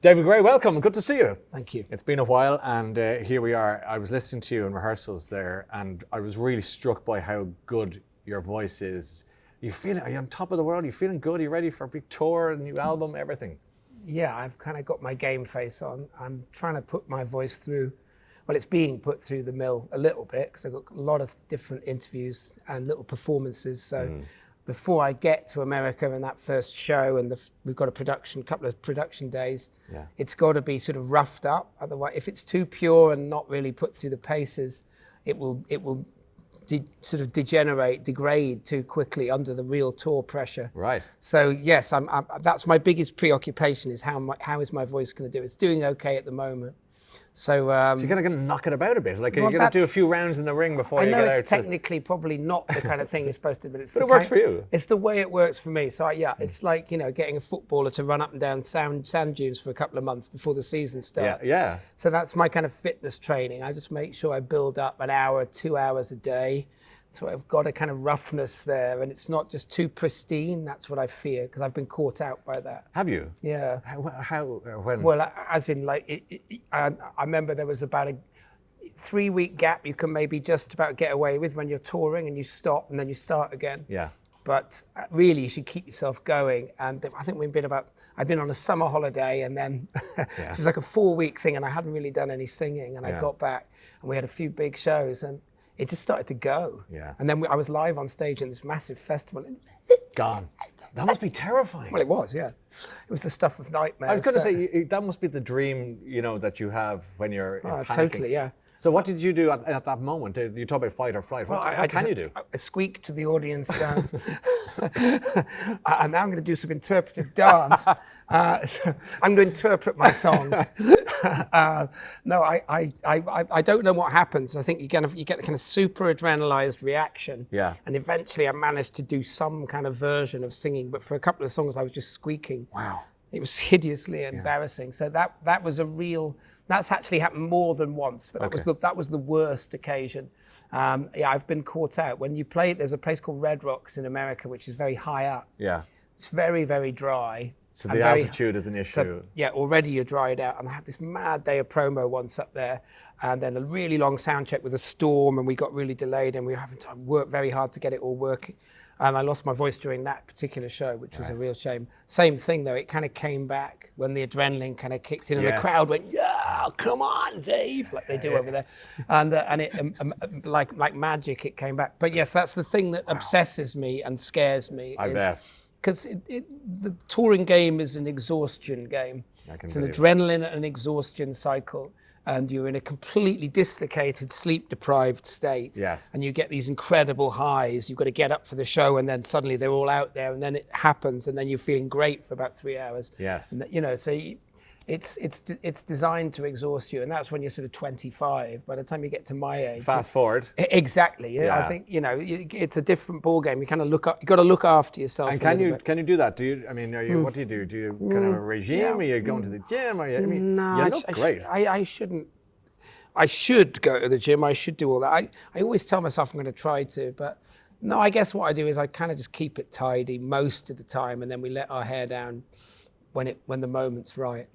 David Gray, welcome. Good to see you. Thank you. It's been a while, and here we are. I was listening to you in rehearsals there, and I was really struck by how good your voice is. Are you on top of the world? Are you feeling good? Are you ready for a big tour, a new album, everything? Yeah, I've kind of got my game face on. I'm trying to put my voice through, well, it's being put through the mill a little bit, because I've got a lot of different interviews and little performances. So before I get to America and that first show, and we've got a couple of production days, it's got to be sort of roughed up. Otherwise, if it's too pure and not really put through the paces, it will sort of degrade too quickly under the real tour pressure. Right. So yes, that's my biggest preoccupation, is how is my voice going to do? It's doing okay at the moment. So you're going to knock it about a bit. Like, you're going to do a few rounds in the ring before you get out. I know it's technically probably not the kind of thing you're supposed to, but it works for you. It's the way it works for me. So it's like, getting a footballer to run up and down sand dunes for a couple of months before the season starts. Yeah. So that's my kind of fitness training. I just make sure I build up an hour, 2 hours a day. So I've got a kind of roughness there, and it's not just too pristine. That's what I fear, because I've been caught out by that. Have you? Yeah. How when? Well, as in, like, I remember there was about a 3-week gap you can maybe just about get away with when you're touring, and you stop and then you start again. Yeah. But really, you should keep yourself going. And I think I've been on a summer holiday, and then so it was like a 4-week thing, and I hadn't really done any singing, and I got back and we had a few big shows, and it just started to go. Yeah. And then I was live on stage in this massive festival. Gone. That must be terrifying. Well, it was, yeah. It was the stuff of nightmares. I was going to say, that must be the dream, that you have when you're panicking. Totally, yeah. So what did you do at that moment? You talk about fight or flight. What can you do? I squeaked to the audience. And now I'm going to do some interpretive dance. So I'm going to interpret my songs. No, I don't know what happens. I think you get the kind of super adrenalized reaction. Yeah. And eventually I managed to do some kind of version of singing, but for a couple of songs I was just squeaking. Wow. It was hideously embarrassing. So that was that's actually happened more than once, but that was the worst occasion. I've been caught out. When you play, there's a place called Red Rocks in America, which is very high up. Yeah. It's very, very dry. So the altitude is an issue. So, already you're dried out. And I had this mad day of promo once up there, and then a really long sound check with a storm, and we got really delayed, and we were having to work very hard to get it all working. And I lost my voice during that particular show, which was a real shame. Same thing though, it kind of came back when the adrenaline kind of kicked in, and the crowd went, "Yeah, come on, Dave," like they do over there. And it, like magic, it came back. But yes, that's the thing that obsesses me and scares me. I bet. Because the touring game is an exhaustion game. It's an adrenaline and an exhaustion cycle. And you're in a completely dislocated, sleep-deprived state. Yes. And you get these incredible highs. You've got to get up for the show, and then suddenly they're all out there, and then it happens, and then you're feeling great for about 3 hours. Yes. And, so it's designed to exhaust you, and that's when you're sort of 25. By the time you get to my age, fast forward. Exactly. Yeah. I think it's a different ball game. You kind of you got to look after yourself. And can you do that? What do you do? Do you kind of have a regime? Are you going to the gym? No, you look great. I shouldn't. I should go to the gym. I should do all that. I always tell myself I'm going to try to, but no. I guess what I do is I kind of just keep it tidy most of the time, and then we let our hair down when the moment's right.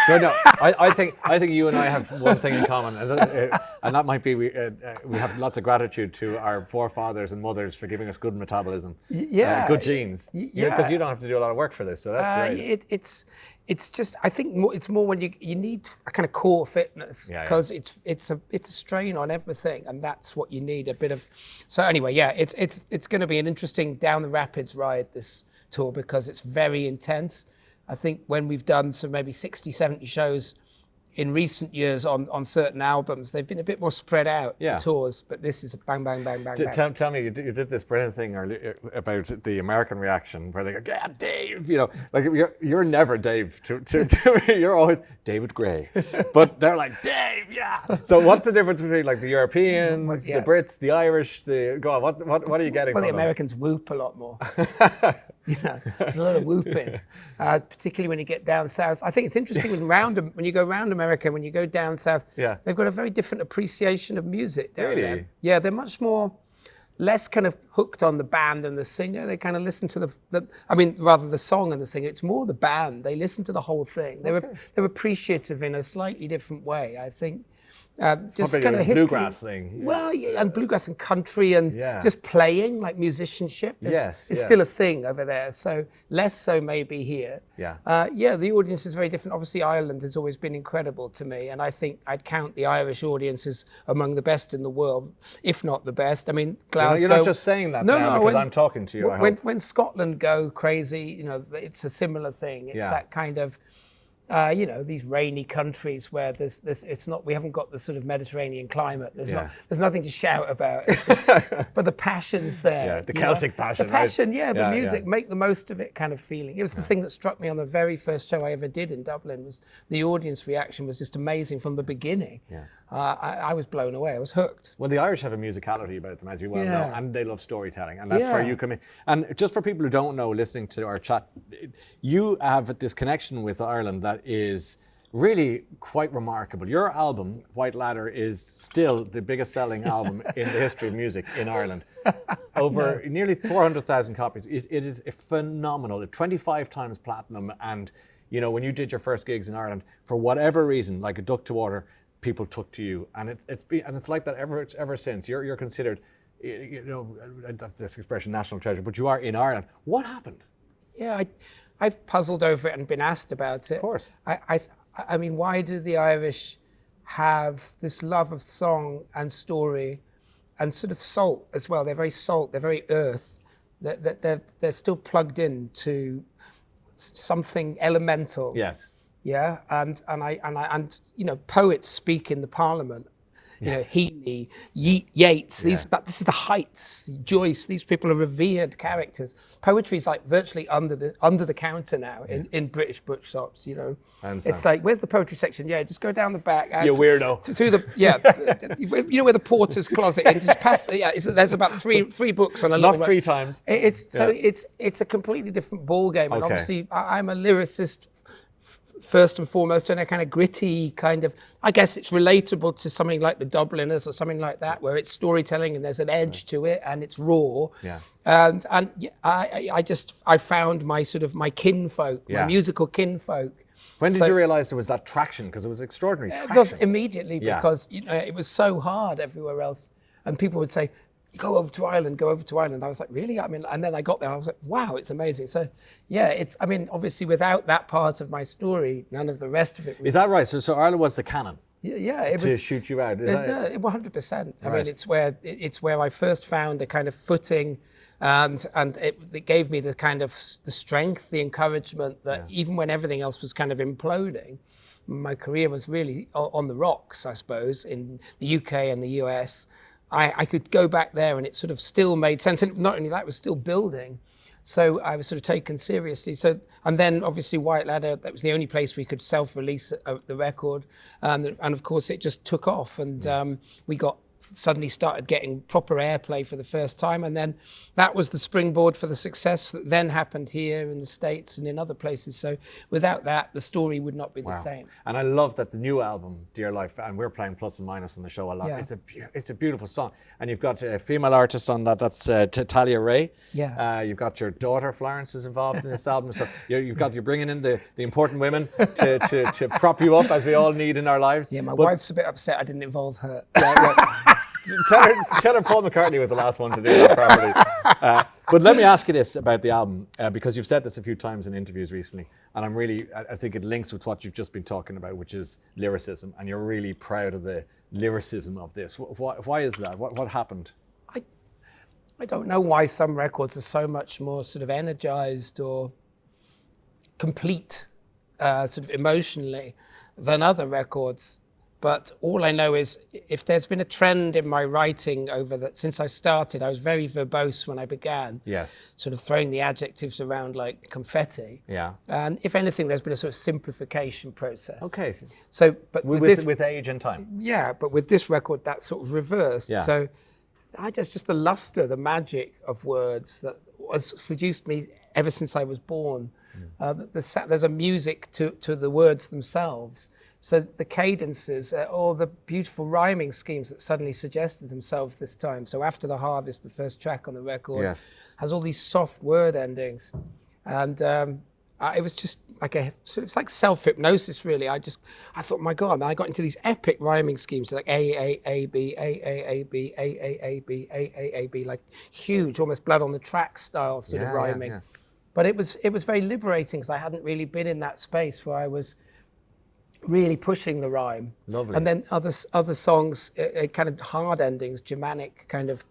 No, I think you and I have one thing in common, and that might be we have lots of gratitude to our forefathers and mothers for giving us good metabolism, good genes. Because you don't have to do a lot of work for this, so that's great. It's just, I think it's more when you need a kind of core fitness, because it's a strain on everything, and that's what you need, a bit of. So anyway, it's going to be an interesting down the rapids ride, this tour, because it's very intense. I think when we've done some maybe 60, 70 shows in recent years on certain albums, they've been a bit more spread out, the tours, but this is a bang, bang, bang, bang, bang. Tell me, you did this brilliant thing earlier about the American reaction, where they go, "Yeah, Dave," like you're never Dave to me, you're always David Gray, but they're like, "Dave, yeah." So what's the difference between like the Europeans, the Brits, the Irish, go on, what are you getting? Well, the Americans whoop a lot more. There's a lot of whooping, particularly when you get down south. I think it's interesting when you go around America, when you go down south, they've got a very different appreciation of music down there. Yeah, they're much more less kind of hooked on the band and the singer. They kind of listen to rather the song and the singer. It's more the band. They listen to the whole thing. They're appreciative in a slightly different way, I think. Just kind of a history. Bluegrass thing. Well, yeah, and bluegrass and country and just playing, like musicianship. It's still a thing over there. So less so maybe here. The audience is very different. Obviously, Ireland has always been incredible to me, and I think I'd count the Irish audience as among the best in the world, if not the best. I mean, Glasgow. You're not just saying that now because I'm talking to you. When Scotland go crazy, it's a similar thing. It's that kind of. These rainy countries where we haven't got the sort of Mediterranean climate. There's nothing to shout about. But the passion's there. Yeah, the Celtic passion. The passion, the music, make the most of it kind of feeling. It was the thing that struck me on the very first show I ever did in Dublin was the audience reaction was just amazing from the beginning. I was blown away. I was hooked. Well, the Irish have a musicality about them, as you well know, and they love storytelling, and that's where you come in. And just for people who don't know, listening to our chat, you have this connection with Ireland that is really quite remarkable. Your album, White Ladder, is still the biggest selling album in the history of music in Ireland. Over nearly 400,000 copies. It is phenomenal. 25 times platinum. And, when you did your first gigs in Ireland, for whatever reason, like a duck to water, people took to you. And it's like that ever since. You're considered, this expression, national treasure, but you are in Ireland. What happened? Yeah, I've puzzled over it and been asked about it. Of course. I mean, why do the Irish have this love of song and story and sort of salt as well? They're very salt, they're very earth. They're still plugged in to something elemental. Yes. Yeah, and poets speak in the Parliament. Healy, Yeats, this is the heights, Joyce, these people are revered characters. Poetry is like virtually under the counter now in British bookshops, It's like, where's the poetry section? Yeah, just go down the back. You weirdo. Through the, where the porter's closet is, just past there's about three books on a little... Not 3 times. It's a completely different ballgame. And obviously I'm a lyricist first and foremost, and a kind of gritty kind of, I guess it's relatable to something like the Dubliners or something like that, where it's storytelling and there's an edge to it and it's raw. Yeah. And I found my kinfolk, my musical kinfolk. When did you realise there was that traction? Because it was extraordinary traction. It was immediately because it was so hard everywhere else. And people would say, go over to Ireland. I was like, really? I mean, and then I got there and I was like, wow, it's amazing. So obviously without that part of my story, none of the rest of it. Is that right? So Ireland was the cannon? Yeah, it to was, shoot you out. 100%. I Right. mean, it's where I first found a kind of footing, and it gave me the kind of the strength, the encouragement that even when everything else was kind of imploding, my career was really on the rocks, I suppose, in the UK and the US. I could go back there and it sort of still made sense. And not only that, it was still building. So I was sort of taken seriously. And then obviously White Ladder, that was the only place we could self-release the record. And of course it just took off, and we suddenly started getting proper airplay for the first time. And then that was the springboard for the success that then happened here in the States and in other places. So without that, the story would not be the same. And I love that the new album, Dear Life, and we're playing Plus and Minus on the show a lot. Yeah. It's a beautiful song. And you've got a female artist on that, that's Talia Ray. Yeah. You've got your daughter, Florence, is involved in this album. So you're bringing in the important women to prop you up, as we all need in our lives. Yeah, my wife's a bit upset I didn't involve her. Tell her Paul McCartney was the last one to do that properly. But let me ask you this about the album, because you've said this a few times in interviews recently, and I think it links with what you've just been talking about, which is lyricism, and you're really proud of the lyricism of this. Why is that? What happened? I don't know why some records are so much more sort of energized or complete sort of emotionally than other records. But all I know is if there's been a trend in my writing since I started, I was very verbose when I began. Yes. Sort of throwing the adjectives around like confetti. Yeah. And if anything, there's been a sort of simplification process. Okay. So, but with age and time. Yeah, but with this record, that's sort of reversed. Yeah. So just the luster, the magic of words that has seduced me ever since I was born. There's a music to the words themselves. So the cadences, all the beautiful rhyming schemes that suddenly suggested themselves this time. So After the Harvest, the first track on the record, has all these soft word endings. And it was just like it's like self-hypnosis, really. I thought, my God, and I got into these epic rhyming schemes, like A-A-A-B, A-A-A-B, A-A-A-B, A-A-A-B, like huge, almost blood on the track style sort of rhyming. Yeah. But it was very liberating because I hadn't really been in that space where I was really pushing the rhyme. Lovely. And then other songs, kind of hard endings, Germanic kind of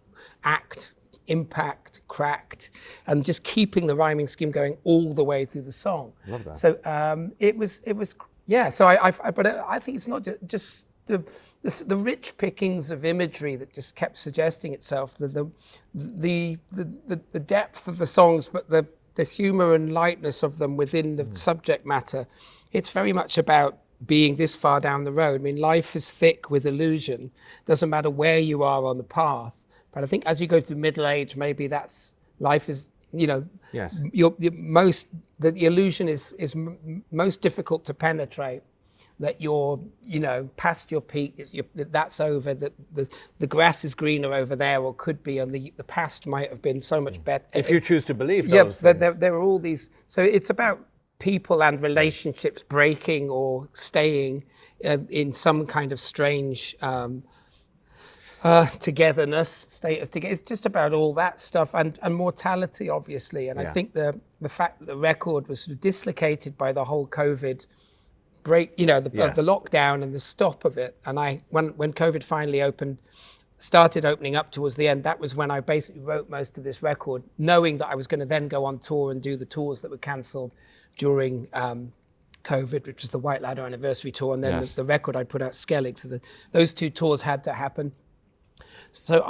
act, impact, cracked, and just keeping the rhyming scheme going all the way through the song. Love that. So it was yeah. So I think it's not just the rich pickings of imagery that just kept suggesting itself, the depth of the songs, but the humor and lightness of them within the subject matter. It's very much about being this far down the road. I mean, life is thick with illusion. Doesn't matter where you are on the path. But I think as you go through middle age, maybe life is, yes. The illusion is most difficult to penetrate. That you're, past your peak, that's over, that the grass is greener over there, or could be, and the past might have been so much better. If you choose to believe those things. There are all these, so it's about people and relationships breaking or staying in some kind of strange togetherness, state of together. It's just about all that stuff and mortality, obviously. And I think the fact that the record was sort of dislocated by the whole COVID break, the lockdown and the stop of it. And when COVID finally started opening up towards the end, that was when I basically wrote most of this record, knowing that I was going to then go on tour and do the tours that were cancelled during COVID, which was the White Ladder Anniversary Tour, and then the record I put out, Skellig. So those two tours had to happen. So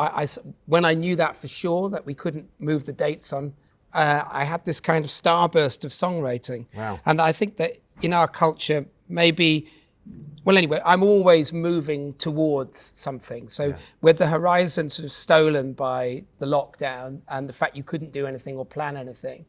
when I knew that for sure, that we couldn't move the dates on, I had this kind of starburst of songwriting. Wow. And I think that in our culture, maybe, well, anyway, I'm always moving towards something. So with the horizon sort of stolen by the lockdown and the fact you couldn't do anything or plan anything,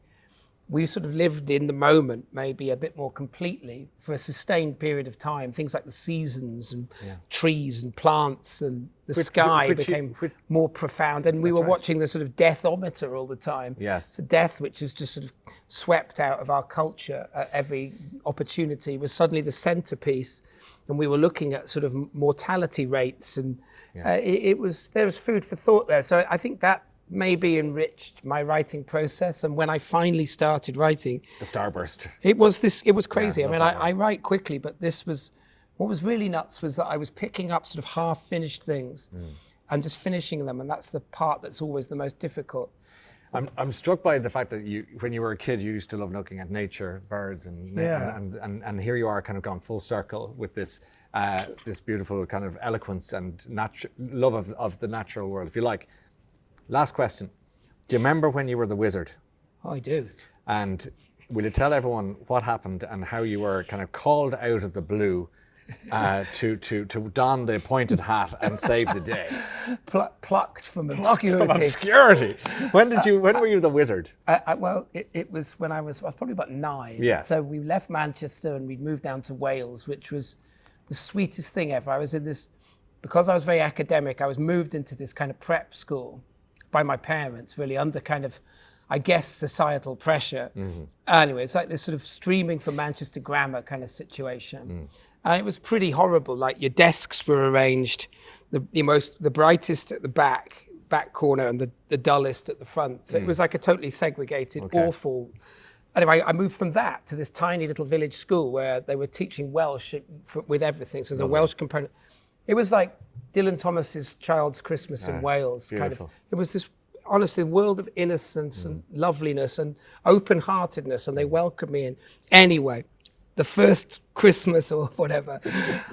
we sort of lived in the moment maybe a bit more completely for a sustained period of time. Things like the seasons and trees and plants and the sky became more profound. And we were watching the sort of deathometer all the time. Yes. So death, which is just sort of swept out of our culture at every opportunity, was suddenly the centerpiece. And we were looking at sort of mortality rates, and there was food for thought there. So I think that maybe enriched my writing process. And when I finally started writing, the Starburst, it was crazy. I mean, I write quickly, but what was really nuts was that I was picking up sort of half finished things and just finishing them. And that's the part that's always the most difficult. I'm struck by the fact that when you were a kid, you used to love looking at nature, birds, and here you are, kind of gone full circle with this beautiful kind of eloquence and love of the natural world, if you like. Last question: do you remember when you were the wizard? Oh, I do. And will you tell everyone what happened and how you were kind of called out of the blue to don the pointed hat and save the day? Plucked from obscurity. From obscurity. When were you the wizard? It was when I was probably about 9. Yeah. So we left Manchester and we'd moved down to Wales, which was the sweetest thing ever. I was in this, because I was very academic, I was moved into this kind of prep school by my parents, really under kind of, I guess, societal pressure. Mm-hmm. Anyway, it's like this sort of streaming from Manchester grammar kind of situation. And it was pretty horrible. Like, your desks were arranged, the brightest at the back corner and the dullest at the front. So it was like a totally segregated, awful. Anyway, I moved from that to this tiny little village school where they were teaching Welsh with everything. So there's a Welsh component. It was like Dylan Thomas's Child's Christmas in Wales. Beautiful. Kind of. It was this, honestly, world of innocence and loveliness and open-heartedness, and they welcomed me in. Anyway, the first Christmas or whatever.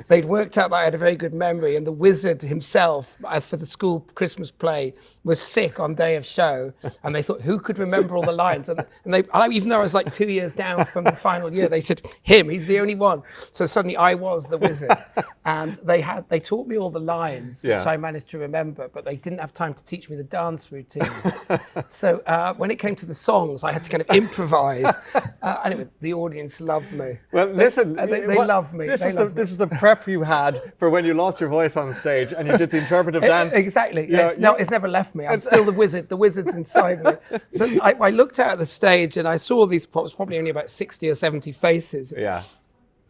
They'd worked out that I had a very good memory, and the wizard himself, for the school Christmas play, was sick on day of show, and they thought, who could remember all the lines? And even though I was like 2 years down from the final year, they said, him, he's the only one. So suddenly I was the wizard, and they taught me all the lines, which I managed to remember, but they didn't have time to teach me the dance routines. So when it came to the songs, I had to kind of improvise. Anyway, the audience loved me. Well, listen, they love me. This is the prep you had for when you lost your voice on stage and you did the interpretive dance. Exactly. It's never left me. I'm still the wizard. The wizard's inside me. So I looked out at the stage and I saw these, probably only about 60 or 70 faces. Yeah.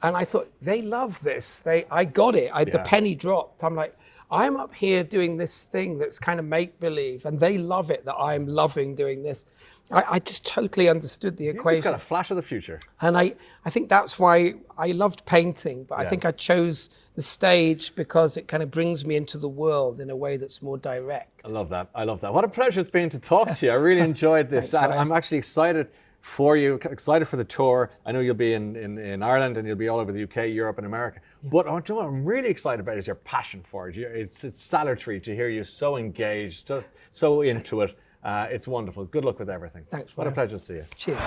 And I thought, they love this. I got it. The penny dropped. I'm like, I'm up here doing this thing that's kind of make-believe, and they love it that I'm loving doing this. I just totally understood the equation. You just got a flash of the future. And I think that's why I loved painting, but I think I chose the stage because it kind of brings me into the world in a way that's more direct. I love that. What a pleasure it's been to talk to you. I really enjoyed this. Thanks, and I'm actually excited for you, excited for the tour. I know you'll be in Ireland and you'll be all over the UK, Europe and America. Yeah. But what I'm really excited about is your passion for it. It's salutary to hear you so engaged, so into it. It's wonderful. Good luck with everything. Thanks. What a pleasure to see you. Cheers.